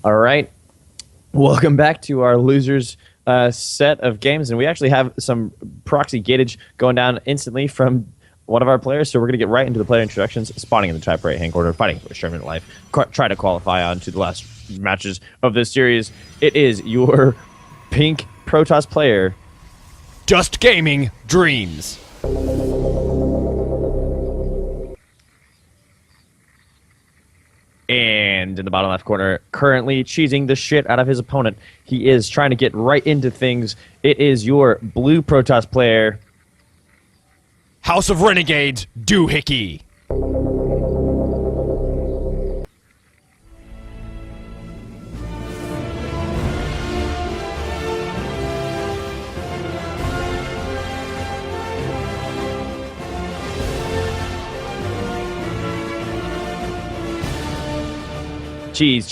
All right. Welcome back to our losers set of games. And we actually have some proxy gatage going down instantly from one of our players. So we're going to get right into the player introductions, spawning in the top right-hand corner, fighting for a tournament life, try to qualify on to the last matches of this series. It is your pink Protoss player, Just Gaming Dreams. And in the bottom left corner, currently cheesing the shit out of his opponent. He is trying to get right into things. It is your blue Protoss player, House of Renegades, Doohickey. Cheese.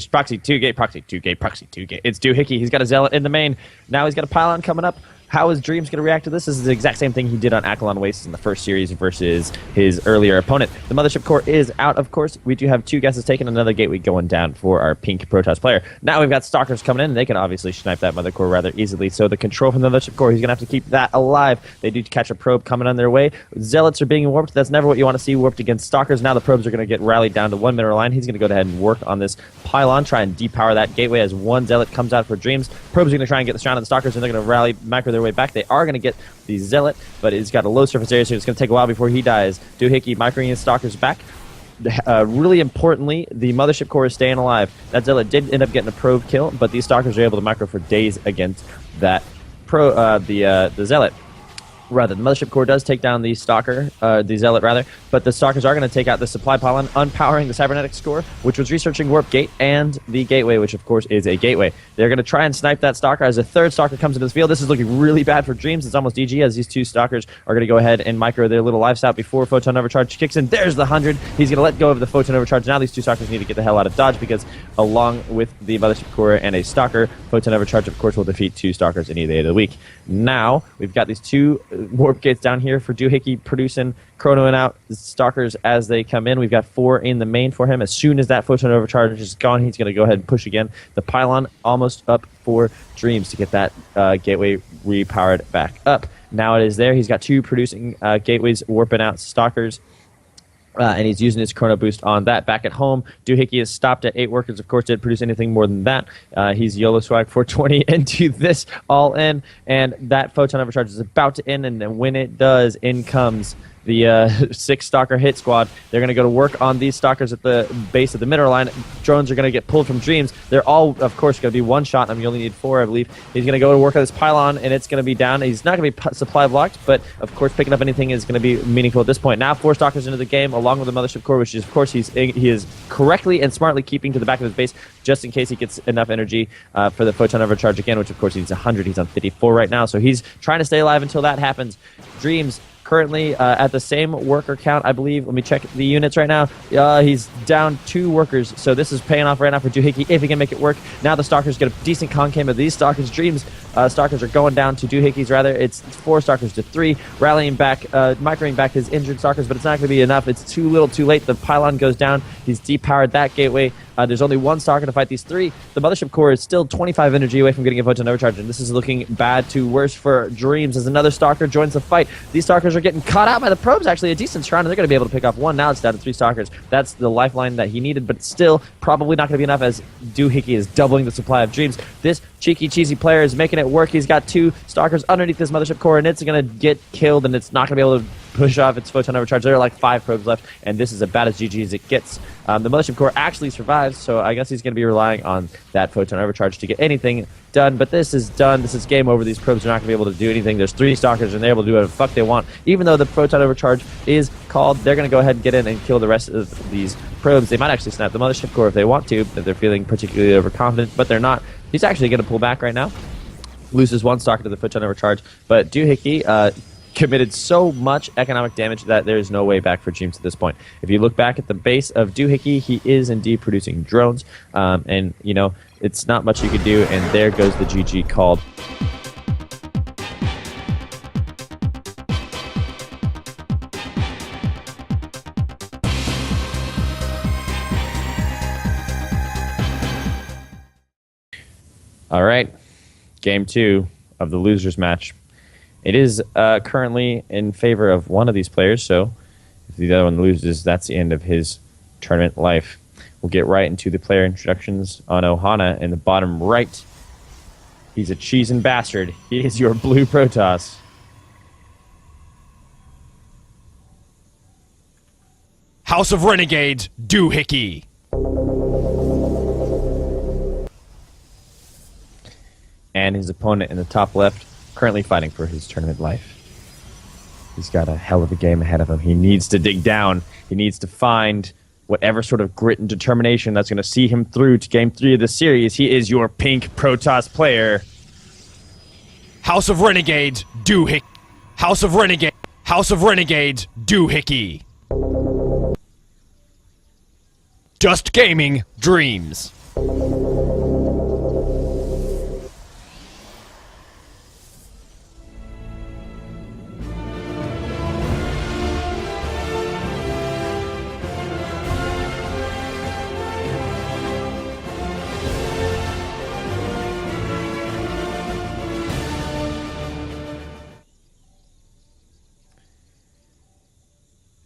Proxy 2 gate, proxy 2 gate, proxy 2 gate. It's doohickey. He's got a zealot in the main. Now he's got a pylon coming up. How is Dreams going to react to this? This is the exact same thing he did on Akalon Wastes in the first series versus his earlier opponent. The Mothership Core is out, of course. We do have 2 guesses taken, another gateway going down for our pink Protoss player. Now we've got Stalkers coming in, and they can obviously snipe that Mother Core rather easily. So the control from the Mothership Core, he's going to have to keep that alive. They do catch a probe coming on their way. Zealots are being warped. That's never what you want to see warped against Stalkers. Now the probes are going to get rallied down to 1 mineral line. He's going to go ahead and work on this pylon, try and depower that gateway as 1 Zealot comes out for Dreams. Probes are going to try and get the shot on the Stalkers, and they're going to rally, macro their way back. They are going to get the Zealot, but it's got a low surface area, so it's going to take a while before he dies. Doohickey microing his Stalkers back. Really importantly, the Mothership Core is staying alive. That Zealot did end up getting a probe kill, but these Stalkers are able to micro for days against that the Zealot. Rather, the Mothership Core does take down the Stalker, the Zealot rather, but the Stalkers are going to take out the supply pylon, unpowering the Cybernetics core, which was researching Warp Gate, and the Gateway, which of course is a gateway. They're going to try and snipe that Stalker as a 3rd Stalker comes into this field. This is looking really bad for Dreams. It's almost DG as these 2 Stalkers are going to go ahead and micro their little lives out before Photon Overcharge kicks in. There's the 100. He's going to let go of the Photon Overcharge. Now these 2 Stalkers need to get the hell out of dodge because along with the Mothership Core and a Stalker, Photon Overcharge of course will defeat 2 Stalkers any day of the week. Now we've got these 2 Warp Gates down here for Doohickey, producing, chronoing out the Stalkers as they come in. We've got 4 in the main for him. As soon as that Photon Overcharge is gone, he's going to go ahead and push again. The pylon almost up for Dreams to get that gateway repowered back up. Now it is there. He's got 2 producing gateways warping out Stalkers. And he's using his chrono boost on that. Back at home, Doohickey is stopped at 8 workers. Of course, didn't produce anything more than that. He's YOLO Swag 420 into this all in, and that Photon Overcharge is about to end, and then when it does, in comes the 6 Stalker hit squad. They're going to go to work on these Stalkers at the base of the mineral line. Drones are going to get pulled from Dreams. They're all, of course, going to be one shot. You only need 4, I believe. He's going to go to work on this pylon, and it's going to be down. He's not going to be supply blocked, but, of course, picking up anything is going to be meaningful at this point. Now 4 Stalkers into the game, along with the Mothership Core, which is, of course, he is correctly and smartly keeping to the back of his base, just in case he gets enough energy for the Photon Overcharge again, which, of course, he's 100. He's on 54 right now, so he's trying to stay alive until that happens. Dreams currently at the same worker count, I believe. Let me check the units right now. He's down 2 workers, so this is paying off right now for Doohickey if he can make it work. Now the Stalkers get a decent concave of these Stalkers. Dreams Stalkers are going down to Doohickey's rather. It's 4 Stalkers to 3, rallying back, microing back his injured Stalkers, but it's not going to be enough. It's too little too late. The pylon goes down. He's depowered that gateway. There's only 1 Stalker to fight these 3. The Mothership Core is still 25 energy away from getting a Photon Overcharge, and this is looking bad to worse for Dreams as another Stalker joins the fight. These Stalkers are getting caught out by the probes, actually a decent shrine, and they're going to be able to pick off 1. Now it's down to 3 Stalkers. That's the lifeline that he needed, but still probably not going to be enough as Doohickey is doubling the supply of Dreams. This cheeky, cheesy player is making it work. He's got 2 Stalkers underneath this Mothership Core, and it's going to get killed, and it's not going to be able to push off its Photon Overcharge. There are like 5 probes left, and this is about as GG as it gets. The Mothership Core actually survives, so I guess he's going to be relying on that Photon Overcharge to get anything done, but this is done. This is game over. These probes are not going to be able to do anything. There's 3 Stalkers, and they're able to do whatever the fuck they want. Even though the Photon Overcharge is called, they're going to go ahead and get in and kill the rest of these probes. They might actually snap the Mothership Core if they want to, if they're feeling particularly overconfident, but they're not. He's actually going to pull back right now. Loses 1 Stalker to the Photon Overcharge, but Doohickey committed so much economic damage that there is no way back for Dreams at this point. If you look back at the base of Doohickey, he is indeed producing drones, and, you know, it's not much you could do, and there goes the GG called. All right, game 2 of the losers match. It is currently in favor of one of these players, so if the other one loses, that's the end of his tournament life. We'll get right into the player introductions on Ohana in the bottom right. He's a cheesin' bastard. He is your blue Protoss. House of Renegades, doohickey. And his opponent in the top left, currently fighting for his tournament life. He's got a hell of a game ahead of him. He needs to dig down. He needs to find whatever sort of grit and determination that's going to see him through to game 3 of the series. He is your pink Protoss player. House of Renegades, doohickey. House of Renegades, doohickey. Just gaming dreams.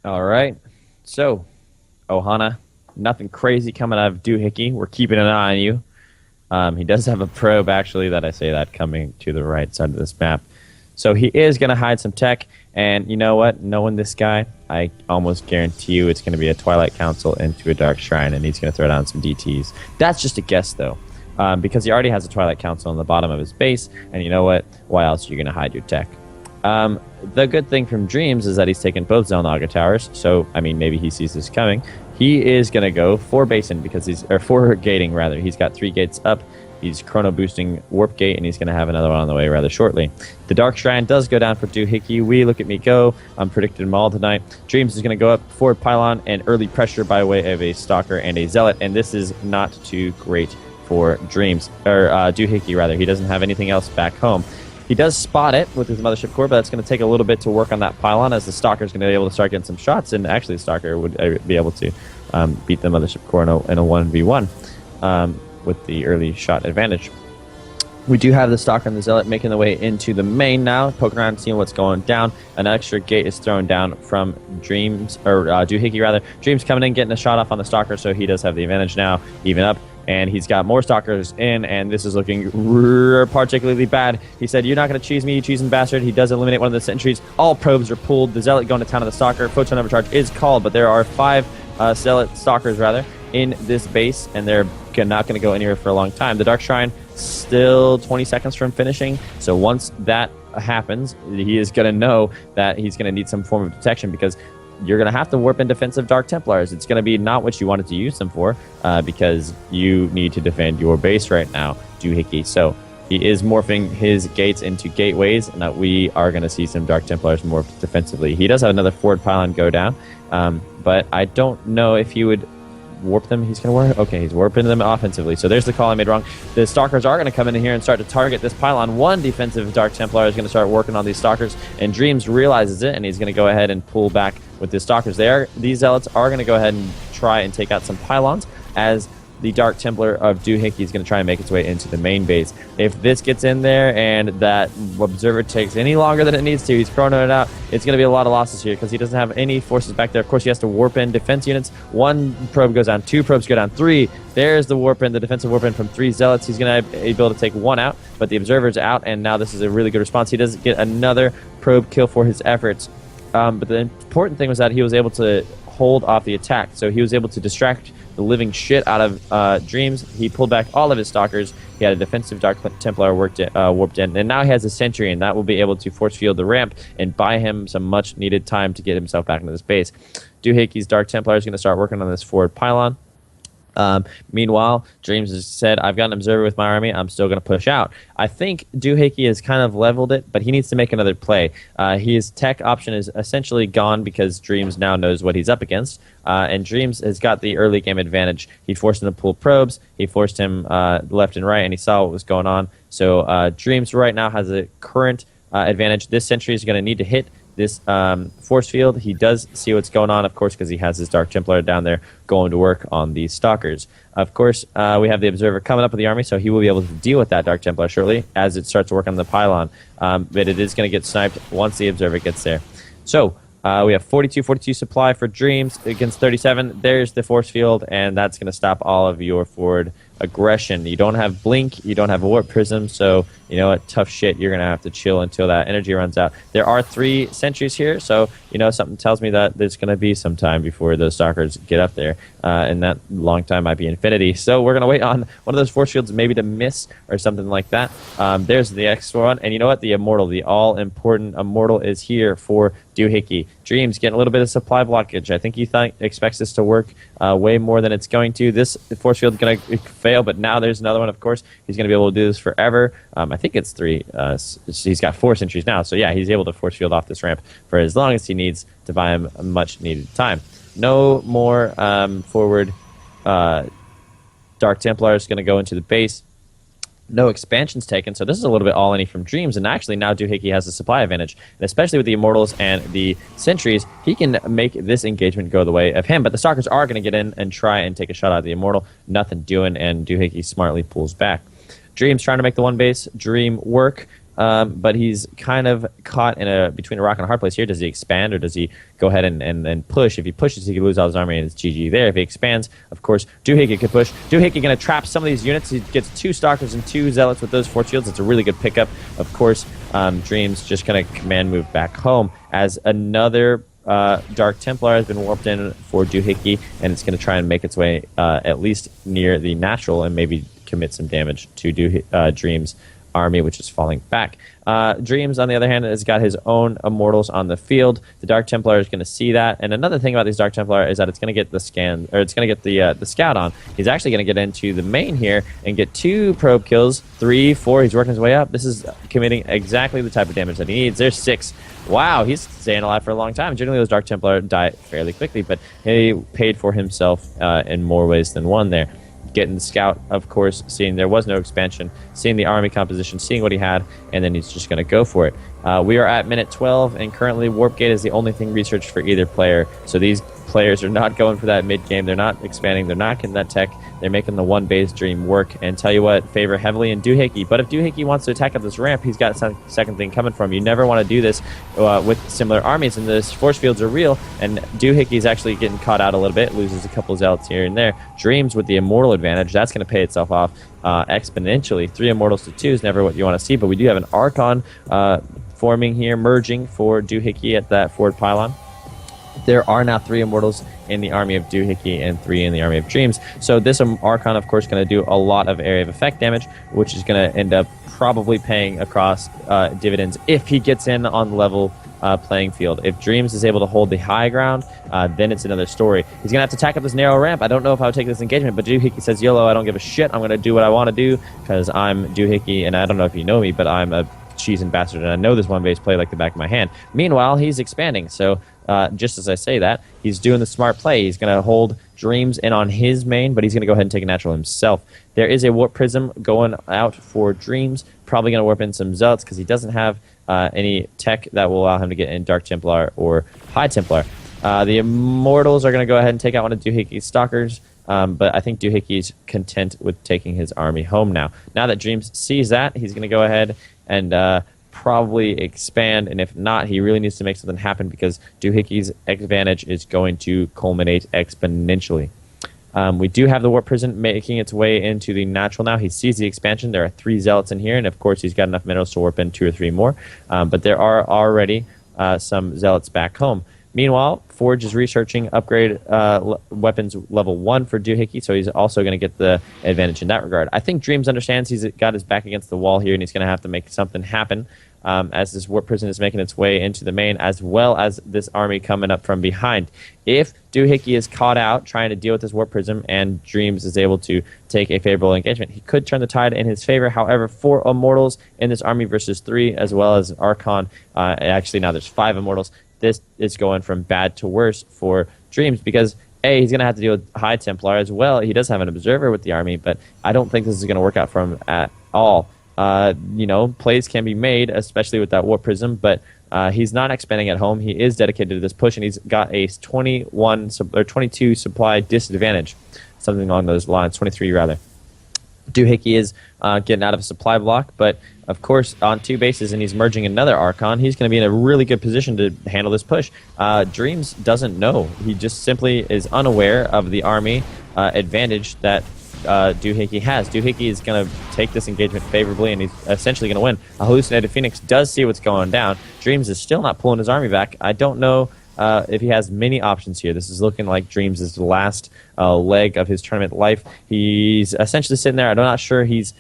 All right. So, Ohana, nothing crazy coming out of doohickey. We're keeping an eye on you. He does have a probe, actually, that I say that coming to the right side of this map. So he is going to hide some tech. And you know what? Knowing this guy, I almost guarantee you it's going to be a Twilight Council into a Dark Shrine, and he's going to throw down some DTs. That's just a guess, though, because he already has a Twilight Council on the bottom of his base. And you know what? Why else are you going to hide your tech? The good thing from Dreams is that he's taken both Xel'Naga towers, so, I mean, maybe he sees this coming. He is going to go for basin, because for gating, rather. He's got 3 gates up. He's chrono boosting Warp Gate, and he's going to have another one on the way rather shortly. The Dark Shrine does go down for doohickey. We look at me go. I'm predicting them all tonight. Dreams is going to go up forward pylon and early pressure by way of a Stalker and a Zealot, and this is not too great for Dreams, or doohickey, rather. He doesn't have anything else back home. He does spot it with his Mothership Core, but that's going to take a little bit to work on that pylon, as the Stalker is going to be able to start getting some shots, and actually the Stalker would be able to beat the Mothership Core in a 1v1 with the early shot advantage. We do have the Stalker and the Zealot making their way into the main now, poking around, seeing what's going down. An extra gate is thrown down from Dreams, or doohickey rather. Dreams coming in, getting a shot off on the Stalker, so he does have the advantage now, even up. And he's got more Stalkers in, and this is looking particularly bad. He said, "You're not going to cheese me, you cheesing bastard." He does eliminate one of the sentries. All probes are pulled. The Zealot going to town on the Stalker. Photon overcharge is called, but there are 5 Zealot Stalkers, rather, in this base, and they're not going to go anywhere for a long time. The Dark Shrine still 20 seconds from finishing, so once that happens, he is going to know that he's going to need some form of detection, because you're going to have to warp in defensive Dark Templars. It's going to be not what you wanted to use them for, because you need to defend your base right now, doohickey. So he is morphing his gates into gateways, and that we are going to see some Dark Templars morph defensively. He does have another forward pylon go down, but I don't know if he would warp them. He's going to warp. Okay, he's warping them offensively. So there's the call I made wrong. The Stalkers are going to come in here and start to target this pylon. One defensive Dark Templar is going to start working on these Stalkers, and Dreams realizes it, and he's going to go ahead and pull back with the Stalkers. These Zealots are going to go ahead and try and take out some pylons, as the Dark Templar of doohickey is going to try and make its way into the main base. If this gets in there and that Observer takes any longer than it needs to, he's chronoing it out, it's going to be a lot of losses here, because he doesn't have any forces back there. Of course, he has to warp in defense units. 1 probe goes down, 2 probes go down, 3. There's the warp in, the defensive warp in from 3 Zealots. He's going to be able to take 1 out, but the Observer's out, and now this is a really good response. He does get another probe kill for his efforts. But the important thing was that he was able to hold off the attack, so he was able to distract the living shit out of Dreams. He pulled back all of his Stalkers. He had a defensive Dark Templar warped in, and now he has a Sentry, and that will be able to force field the ramp and buy him some much needed time to get himself back into this base. Doohickey's Dark Templar is going to start working on this forward pylon. Meanwhile, Dreams has said, "I've got an Observer with my army. I'm still going to push out." I think doohickey has kind of leveled it, but he needs to make another play. His tech option is essentially gone, because Dreams now knows what he's up against, and Dreams has got the early game advantage. He forced him to pull probes. He forced him left and right, and he saw what was going on. So Dreams right now has a current advantage. This Sentry is going to need to hit this force field. He does see what's going on, of course, because he has his Dark Templar down there going to work on these Stalkers. Of course, we have the Observer coming up with the army, so he will be able to deal with that Dark Templar shortly as it starts to work on the pylon. But it is going to get sniped once the Observer gets there. So we have 42 supply for Dreams against 37. There's the force field, and that's going to stop all of your forward aggression. You don't have Blink, you don't have a Warp Prism, so you know what, tough shit, you're going to have to chill until that energy runs out. There are 3 sentries here, so you know, something tells me that there's going to be some time before those Stalkers get up there, and that long time might be infinity. So we're going to wait on one of those force fields maybe to miss or something like that. There's the X one, and you know what, the Immortal, the all-important Immortal is here for doohickey. Dreams getting a little bit of supply blockage. I think he expects this to work way more than it's going to. This force field is going to fail, but now there's another one, of course. He's going to be able to do this forever. I think it's 3. He's got 4 sentries now, so yeah, he's able to force field off this ramp for as long as he needs to buy him a much-needed time. No more forward Dark Templar is going to go into the base. No expansions taken, so this is a little bit all-any from Dreams, and actually now doohickey has the supply advantage, and especially with the Immortals and the Sentries, he can make this engagement go the way of him, but the Stalkers are going to get in and try and take a shot at the Immortal. Nothing doing, and doohickey smartly pulls back. Dreams trying to make the one base dream work, but he's kind of caught in between a rock and a hard place here. Does he expand, or does he go ahead and push? If he pushes, he could lose all his army, and it's GG there. If he expands, of course, doohickey could push. Doohickey going to trap some of these units. He gets 2 Stalkers and 2 Zealots with those force fields. It's a really good pickup. Of course, Dreams just going to command move back home as another Dark Templar has been warped in for doohickey, and it's going to try and make its way at least near the natural and maybe commit some damage to Dreams' army, which is falling back. Dreams, on the other hand, has got his own Immortals on the field. The Dark Templar is going to see that, and another thing about these Dark Templar is that it's going to get the scan, or it's going to get the scout on. He's actually going to get into the main here and get 2 probe kills, 3, 4. He's working his way up. This is committing exactly the type of damage that he needs. There's 6. Wow, he's staying alive for a long time. Generally, those Dark Templar die fairly quickly, but he paid for himself in more ways than one there. Getting the scout, of course, seeing there was no expansion, seeing the army composition, seeing what he had, and then he's just going to go for it. We are at minute 12, and currently Warp Gate is the only thing researched for either player. So these players are not going for that mid-game. They're not expanding. They're not getting that tech. They're making the one base dream work. And tell you what, favor heavily in doohickey. But if doohickey wants to attack up this ramp, he's got some second thing coming from. You never want to do this with similar armies, and the force fields are real. And doohickey's actually getting caught out a little bit, loses a couple zealots here and there. Dreams with the Immortal advantage, that's going to pay itself off exponentially. 3 Immortals to 2 is never what you want to see, but we do have an Archon forming here, merging for doohickey at that forward pylon. There are now 3 Immortals in the army of doohickey and 3 in the army of Dreams. So this Archon, of course, going to do a lot of area of effect damage, which is going to end up probably paying across dividends if he gets in on level playing field. If Dreams is able to hold the high ground, then it's another story. He's going to have to attack up this narrow ramp. I don't know if I would take this engagement, but doohickey says, YOLO, I don't give a shit. I'm going to do what I want to do because I'm doohickey, and I don't know if you know me, but I'm a cheese and bastard, and I know this one base play like the back of my hand. Meanwhile, he's expanding, so just as I say that, he's doing the smart play. He's going to hold Dreams in on his main, but he's going to go ahead and take a natural himself. There is a Warp Prism going out for Dreams, probably going to warp in some Zealots because he doesn't have any tech that will allow him to get in Dark Templar or High Templar. The Immortals are going to go ahead and take out one of doohickey's Stalkers, but I think doohickey's content with taking his army home now. Now that Dreams sees that, he's going to go ahead and probably expand, and if not, he really needs to make something happen because doohickey's advantage is going to culminate exponentially. We do have the Warp Prison making its way into the natural now. He sees the expansion. There are 3 Zealots in here, and of course he's got enough minerals to warp in 2 or 3 more, but there are already some Zealots back home. Meanwhile, Forge is researching upgrade weapons level 1 for doohickey, so he's also going to get the advantage in that regard. I think Dreams understands he's got his back against the wall here, and he's going to have to make something happen as this Warp Prison is making its way into the main, as well as this army coming up from behind. If doohickey is caught out trying to deal with this Warp Prism and Dreams is able to take a favorable engagement, he could turn the tide in his favor. However, 4 Immortals in this army versus 3, as well as Archon. Actually, now there's 5 Immortals. This is going from bad to worse for Dreams because, A, he's going to have to deal with High Templar as well. He does have an Observer with the army, but I don't think this is going to work out for him at all. Plays can be made, especially with that Warp Prism, but He's not expanding at home. He is dedicated to this push, and he's got a 22 supply disadvantage, something along those lines, 23 rather. Doohickey is getting out of a supply block, but of course on 2 bases, and he's merging another Archon. He's going to be in a really good position to handle this push. Dreams doesn't know. He just simply is unaware of the army advantage that Doohickey has. Doohickey is going to take this engagement favorably, and he's essentially going to win. A Hallucinated Phoenix does see what's going down. Dreams is still not pulling his army back. I don't know if he has many options here. This is looking like Dreams is the last leg of his tournament life. He's essentially sitting there. I'm not sure he's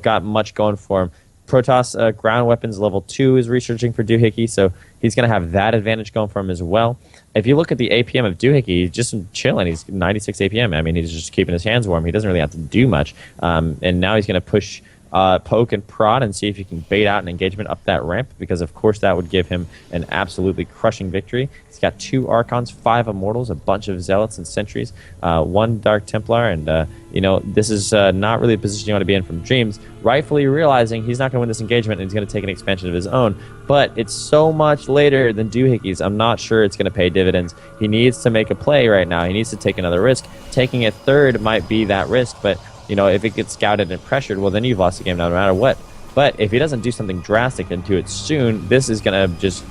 got much going for him. Protoss ground weapons level 2 is researching for Doohickey, so he's going to have that advantage going for him as well. If you look at the APM of Doohickey, he's just chilling. He's 96 APM. I mean, he's just keeping his hands warm. He doesn't really have to do much. And now he's going to push poke and prod and see if he can bait out an engagement up that ramp, because of course that would give him an absolutely crushing victory. He's got 2 Archons, 5 Immortals, a bunch of Zealots and Sentries, 1 Dark Templar, and this is not really a position you want to be in from Dreams, rightfully realizing he's not going to win this engagement and he's going to take an expansion of his own. But it's so much later than Doohickey's. I'm not sure it's going to pay dividends. He needs to make a play right now. He needs to take another risk. Taking a third might be that risk, but if it gets scouted and pressured, well, then you've lost the game no matter what. But if he doesn't do something drastic and do it soon, this is going to just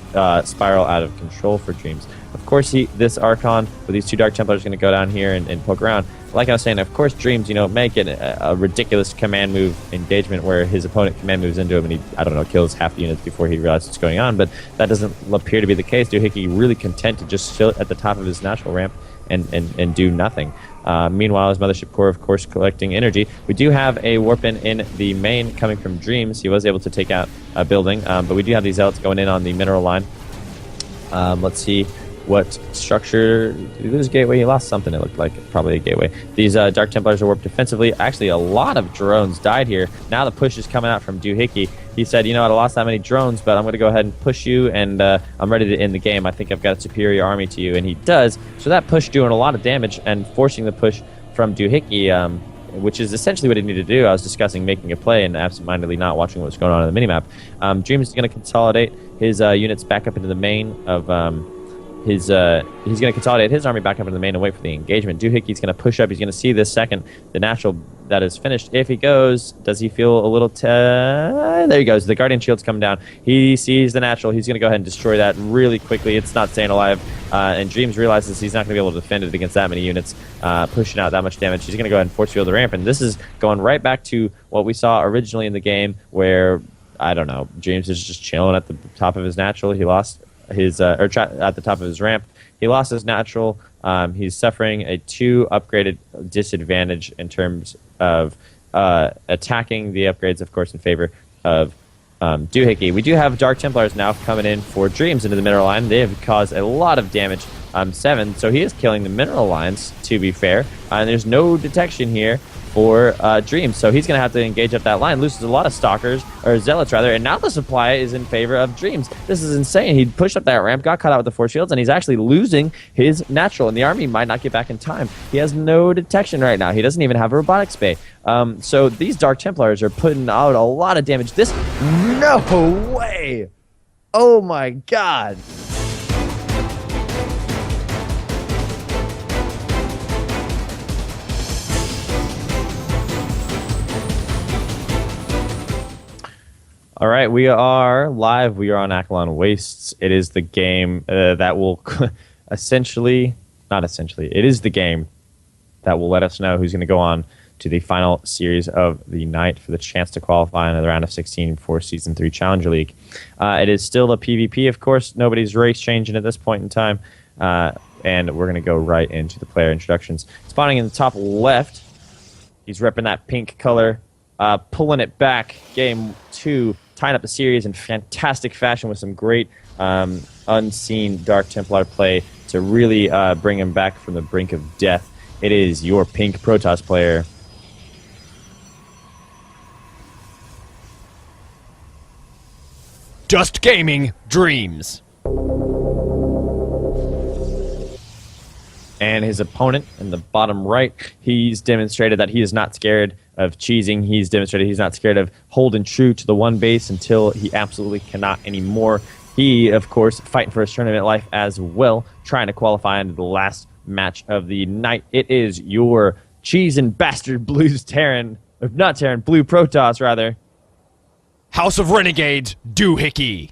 spiral out of control for Dreams. Of course, this Archon with these 2 Dark Templars is going to go down here and poke around. Like I was saying, of course, Dreams, may get a ridiculous command move engagement where his opponent command moves into him and he, kills half the units before he realizes what's going on. But that doesn't appear to be the case. Doohickey really content to just sit at the top of his natural ramp and do nothing. Meanwhile, his Mothership Core, of course, collecting energy. We do have a Warpin in the main coming from Dreams. He was able to take out a building, but we do have these Zealots going in on the mineral line. Let's see what structure. Did he lose a gateway? He lost something, it looked like. Probably a gateway. These Dark Templars are warped defensively. Actually, a lot of drones died here. Now the push is coming out from Doohickey. He said, I lost that many drones, but I'm going to go ahead and push you, and I'm ready to end the game. I think I've got a superior army to you, and he does. So that push doing a lot of damage and forcing the push from Doohickey, which is essentially what he needed to do. I was discussing making a play and absentmindedly not watching what was going on in the minimap. Dreams is going to consolidate his units back up into the main of... he's going to consolidate his army back up into the main and wait for the engagement. Doohickey's going to push up. He's going to see this second, the natural that is finished. If he goes, does he feel a little... there he goes. The Guardian Shield's come down. He sees the natural. He's going to go ahead and destroy that really quickly. It's not staying alive. And Dreams realizes he's not going to be able to defend it against that many units, pushing out that much damage. He's going to go ahead and force field the ramp. And this is going right back to what we saw originally in the game where, I don't know, Dreams is just chilling at the top of his natural. He lost... at the top of his ramp. He lost his natural. He's suffering a 2 upgraded disadvantage in terms of attacking the upgrades, of course, in favor of Doohickey. We do have Dark Templars now coming in for Dreams into the mineral line. They have caused a lot of damage. 7, so he is killing the mineral lines, to be fair. And there's no detection here for Dreams, so he's going to have to engage up that line. Loses a lot of Stalkers, or Zealots rather, and now the supply is in favor of Dreams. This is insane. He pushed up that ramp, got caught out with the force shields, and he's actually losing his natural, and the army might not get back in time. He has no detection right now. He doesn't even have a robotics bay. So these Dark Templars are putting out a lot of damage. No way! Oh my god! All right, we are live. We are on Acheron Wastes. It is the game that will it is the game that will let us know who's going to go on to the final series of the night for the chance to qualify in the round of 16 for Season 3 Challenger League. It is still a PvP, of course. Nobody's race changing at this point in time. And we're going to go right into the player introductions. Spawning in the top left, he's repping that pink color, pulling it back. Game 2. Tying up the series in fantastic fashion with some great unseen Dark Templar play to really bring him back from the brink of death. It is your pink Protoss player. Just Gaming Dreams. And his opponent in the bottom right, he's demonstrated that he is not scared of cheesing. He's demonstrated he's not scared of holding true to the one base until he absolutely cannot anymore. He, of course, fighting for his tournament life as well, trying to qualify into the last match of the night. It is your cheese and bastard Blues Terran, not Terran, Blue Protoss, rather. House of Renegades, doohickey.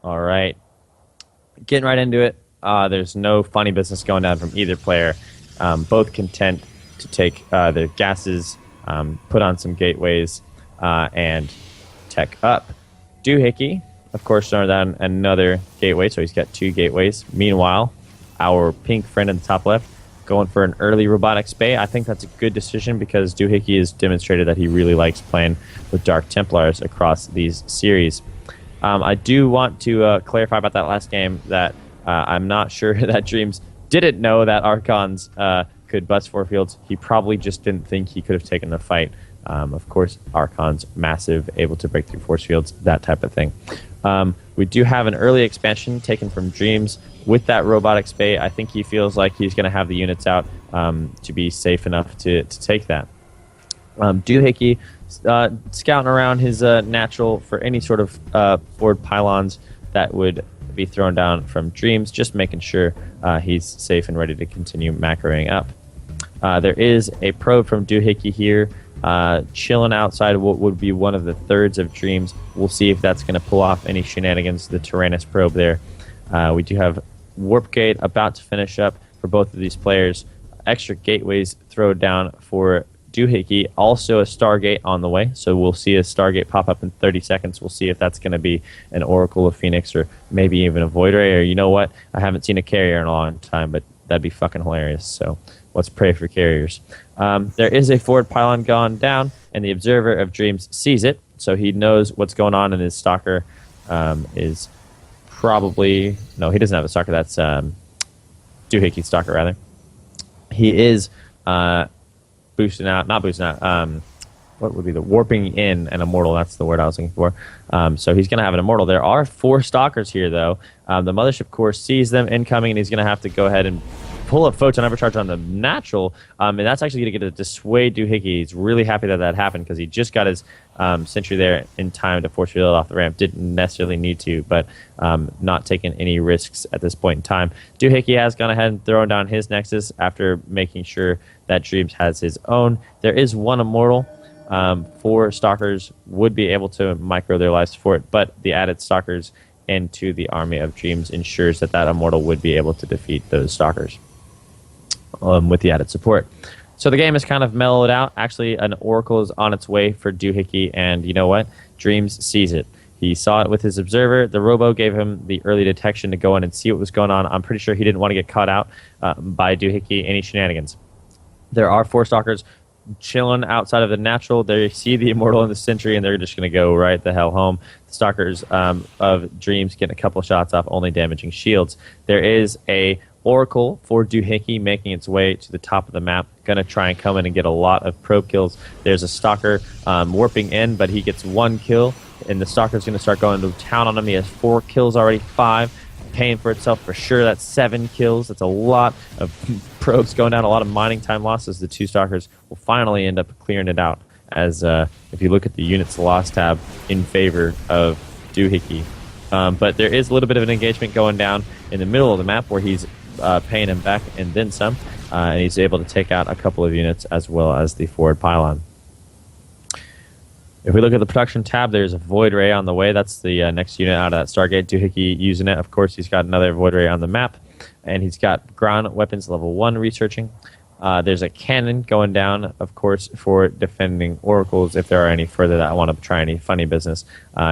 All right. Getting right into it. There's no funny business going down from either player. Both content to take their gases, put on some gateways, and tech up. Doohickey, of course, throwing down another gateway, so he's got 2 gateways. Meanwhile, our pink friend in the top left going for an early robotics bay. I think that's a good decision because Doohickey has demonstrated that he really likes playing with Dark Templars across these series. I do want to clarify about that last game that I'm not sure that Dreams didn't know that Archons could bust 4 fields. He probably just didn't think he could have taken the fight. Of course, Archons, massive, able to break through force fields, that type of thing. We do have an early expansion taken from Dreams with that robotics bay. I think he feels like he's going to have the units out to be safe enough to take that. Doohickey scouting around his natural for any sort of forward pylons that would be thrown down from Dreams, just making sure he's safe and ready to continue macroing up. There is a probe from Doohickey here, chilling outside what would be one of the thirds of Dreams. We'll see if that's going to pull off any shenanigans. The Tyrannus probe there. We do have Warp Gate about to finish up for both of these players. Extra gateways thrown down for Doohickey, also a Stargate on the way, so we'll see a Stargate pop up in 30 seconds. We'll see if that's going to be an Oracle of Phoenix or maybe even a Void Ray, or you know what? I haven't seen a carrier in a long time, but that'd be fucking hilarious, so let's pray for carriers. There is a forward pylon gone down, and the Observer of Dreams sees it, so he knows what's going on, and his Stalker is probably... No, he doesn't have a Stalker, that's Doohickey's Stalker, rather. He is... boosting out, not boosting out, what would be the warping in an immortal? That's the word I was looking for. So he's going to have an immortal. There are 4 stalkers here, though. The Mothership Core sees them incoming, and he's going to have to go ahead and pull a Photon Overcharge on the natural, and that's actually going to get to dissuade Doohickey. He's really happy that that happened because he just got his Sentry there in time to force field off the ramp. Didn't necessarily need to, but not taking any risks at this point in time. Doohickey has gone ahead and thrown down his Nexus after making sure that Dreams has his own. There is 1 immortal. 4 Stalkers would be able to micro their lives for it, but the added Stalkers into the army of Dreams ensures that that immortal would be able to defeat those Stalkers with the added support. So the game is kind of mellowed out. Actually, an Oracle is on its way for Doohickey, and you know what? Dreams sees it. He saw it with his Observer. The Robo gave him the early detection to go in and see what was going on. I'm pretty sure he didn't want to get caught out by Doohickey, any shenanigans. There are 4 Stalkers chilling outside of the natural. They see the Immortal and the Sentry, and they're just going to go right the hell home. The Stalkers of Dreams getting a couple shots off, only damaging shields. There is a Oracle for Doohickey making its way to the top of the map. Going to try and come in and get a lot of probe kills. There's a Stalker warping in, but he gets 1 kill, and the Stalker's going to start going to town on him. He has 4 kills already, 5. Paying for itself for sure. That's 7 kills. That's a lot of probes going down, a lot of mining time losses. The 2 Stalkers will finally end up clearing it out, as if you look at the units lost tab in favor of Doohickey. But there is a little bit of an engagement going down in the middle of the map where he's paying him back and then some, and he's able to take out a couple of units as well as the forward pylon. If we look at the production tab, there's a Void Ray on the way. That's the next unit out of that Stargate. Doohickey using it. Of course, he's got another Void Ray on the map, and he's got ground weapons level 1 researching. There's a cannon going down, of course, for defending oracles if there are any further that want to try any funny business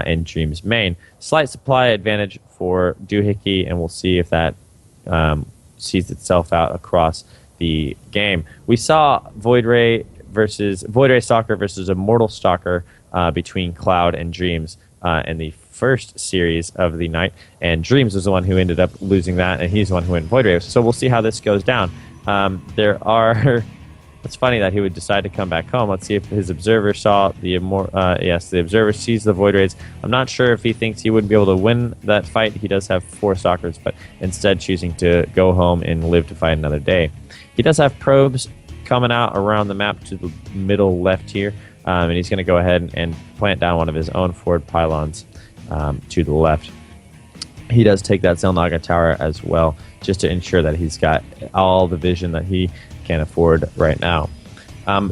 in Dream's main. Slight supply advantage for Doohickey, and we'll see if that sees itself out across the game. We saw Void Ray Stalker versus Immortal Stalker between Cloud and Dreams. in the first series of the night, and Dreams was the one who ended up losing that, and he's the one who went Void Rave. So we'll see how this goes down. It's funny that he would decide to come back home. Let's see if his observer saw the yes, the observer sees the Void Rays. I'm not sure if he thinks he wouldn't be able to win that fight. He does have 4 stalkers, but instead choosing to go home and live to fight another day. He does have probes coming out around the map to the middle left here, and he's going to go ahead and plant down one of his own forward pylons to the left. He does take that Zelnaga tower as well, just to ensure that he's got all the vision that he can afford right now.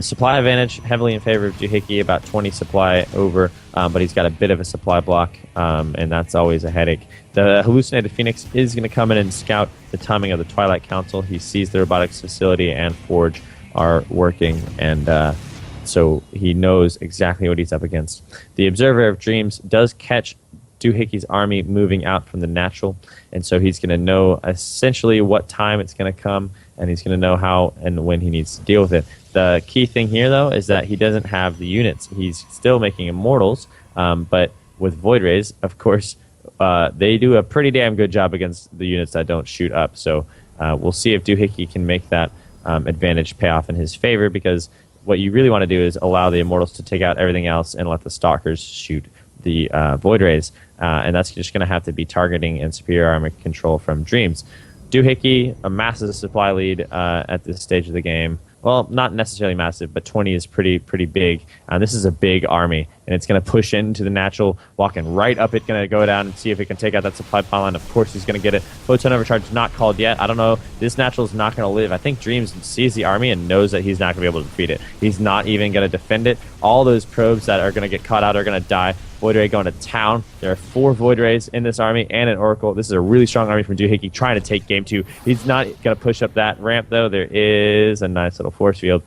Supply advantage heavily in favor of doohickey, about 20 supply over, but he's got a bit of a supply block, and that's always a headache. The hallucinated Phoenix is going to come in and scout the timing of the Twilight Council. He sees the robotics facility and Forge are working, and so he knows exactly what he's up against. The Observer of Dreams does catch doohickey's army moving out from the natural, and so he's going to know essentially what time it's going to come, and he's going to know how and when he needs to deal with it. The key thing here, though, is that he doesn't have the units. He's still making immortals, but with Void Rays, of course, they do a pretty damn good job against the units that don't shoot up. So we'll see if doohickey can make that advantage pay off in his favor, because what you really want to do is allow the immortals to take out everything else and let the stalkers shoot the Void Rays, and that's just going to have to be targeting and superior armor control from Dreams. Doohickey amasses a supply lead at this stage of the game. Well, not necessarily massive, but 20 is pretty big. This is a big army, and it's going to push into the natural, walking right up it, going to go down and see if it can take out that supply pylon. Of course, he's going to get it. Photon Overcharge is not called yet. I don't know. This natural is not going to live. I think Dreams sees the army and knows that he's not going to be able to defeat it. He's not even going to defend it. All those probes that are going to get caught out are going to die. Void Ray going to town. There are 4 Void Rays in this army and an Oracle. This is a really strong army from doohickey trying to take game 2. He's not going to push up that ramp, though. There is a nice little force field.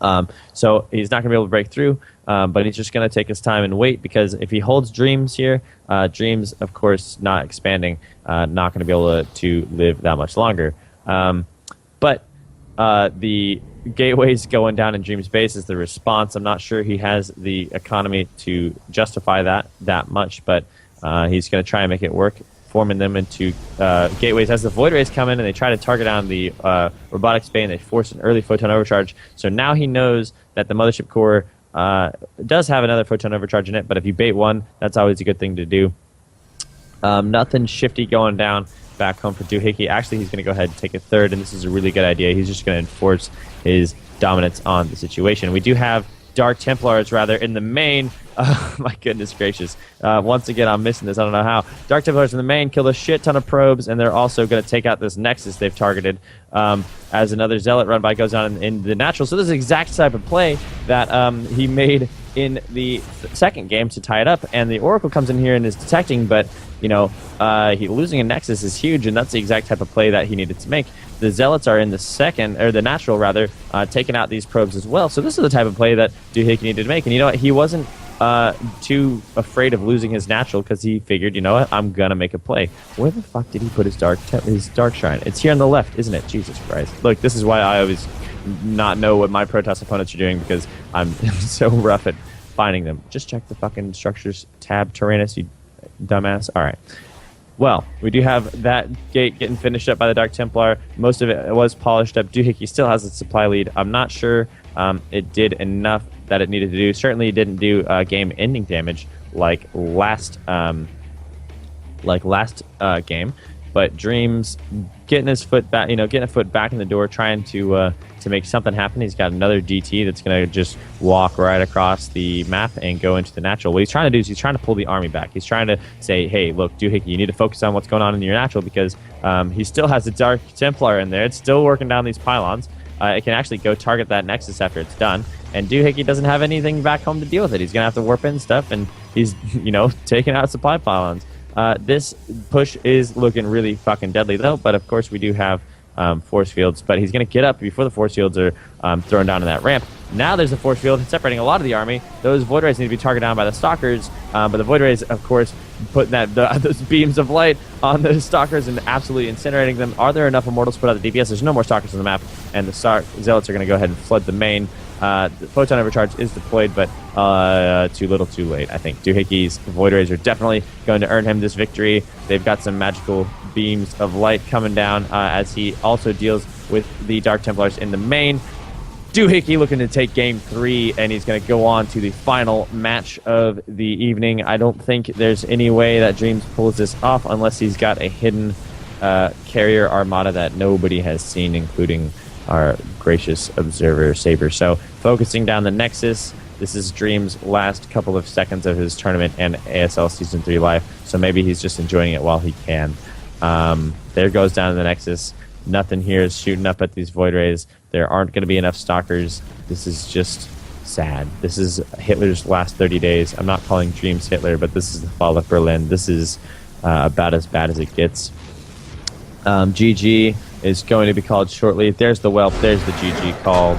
So he's not going to be able to break through, but he's just going to take his time and wait, because if he holds Dreams here, Dreams, of course, not expanding, not going to be able to live that much longer. But the gateways going down in Dreams base is the response. I'm not sure he has the economy to justify that much, but he's going to try and make it work, forming them into gateways as the Void Rays come in and they try to target down the robotics bay, and they force an early photon overcharge. So now he knows that the mothership core does have another photon overcharge in it, but if you bait one, that's always a good thing to do. Nothing shifty going down back home for doohickey. Actually, he's going to go ahead and take a third, and this is a really good idea. He's just going to enforce his dominance on the situation. We do have Dark Templars, rather, in the main. My goodness gracious. Once again, I'm missing this. I don't know how. Dark Templars in the main kill a shit ton of probes, and they're also going to take out this Nexus they've targeted as another Zealot run by goes on in the natural. So this is the exact type of play that he made in the second game to tie it up, and the Oracle comes in here and is detecting, but you know, he losing a Nexus is huge, and that's the exact type of play that he needed to make. The Zealots are in the second, or the natural rather, taking out these probes as well. So this is the type of play that doohickey needed to make, and you know what? He wasn't too afraid of losing his natural, because he figured, you know what, I'm gonna make a play. Where the fuck did he put his dark shrine? It's here on the left, isn't it? Jesus Christ! Look, this is why I always not know what my Protoss opponents are doing, because I'm so rough at finding them. Just check the fucking structures tab, Tyrannus, you dumbass. All right. Well, we do have that gate getting finished up by the Dark Templar. Most of it was polished up. Doohickey still has its supply lead. I'm not sure it did enough that it needed to do. Certainly, it didn't do game-ending damage like last game. But Dreams getting his foot back, getting a foot back in the door, trying to make something happen. He's got another DT that's going to just walk right across the map and go into the natural. What he's trying to do is he's trying to pull the army back. He's trying to say, hey, look, doohickey, you need to focus on what's going on in your natural, because he still has a Dark Templar in there. It's still working down these pylons. It can actually go target that Nexus after it's done. And doohickey doesn't have anything back home to deal with it. He's going to have to warp in stuff, and he's, taking out supply pylons. This push is looking really fucking deadly, though. But, of course, we do have force fields. But he's going to get up before the force fields are thrown down in that ramp. Now there's a force field separating a lot of the army. Those Void Rays need to be targeted down by the Stalkers. But the Void Rays, of course, putting those beams of light on the Stalkers and absolutely incinerating them. Are there enough Immortals to put out the DPS? There's no more Stalkers on the map. And the Zealots are going to go ahead and flood the main. The Photon Overcharge is deployed, but too little too late, I think. Doohickey's Void Rays are definitely going to earn him this victory. They've got some magical beams of light coming down as he also deals with the Dark Templars in the main. Doohickey looking to take game 3, and he's going to go on to the final match of the evening. I don't think there's any way that Dreams pulls this off unless he's got a hidden carrier armada that nobody has seen, including our gracious observer Saber. So focusing down the Nexus, this is Dream's last couple of seconds of his tournament and ASL Season 3 life, so maybe he's just enjoying it while he can. There goes down the Nexus. Nothing here is shooting up at these Void Rays. There aren't going to be enough Stalkers. This is just sad. This is Hitler's last 30 days. I'm not calling Dreams Hitler, but this is the fall of Berlin. This is about as bad as it gets. GG is going to be called shortly. There's the whelp. There's the GG called.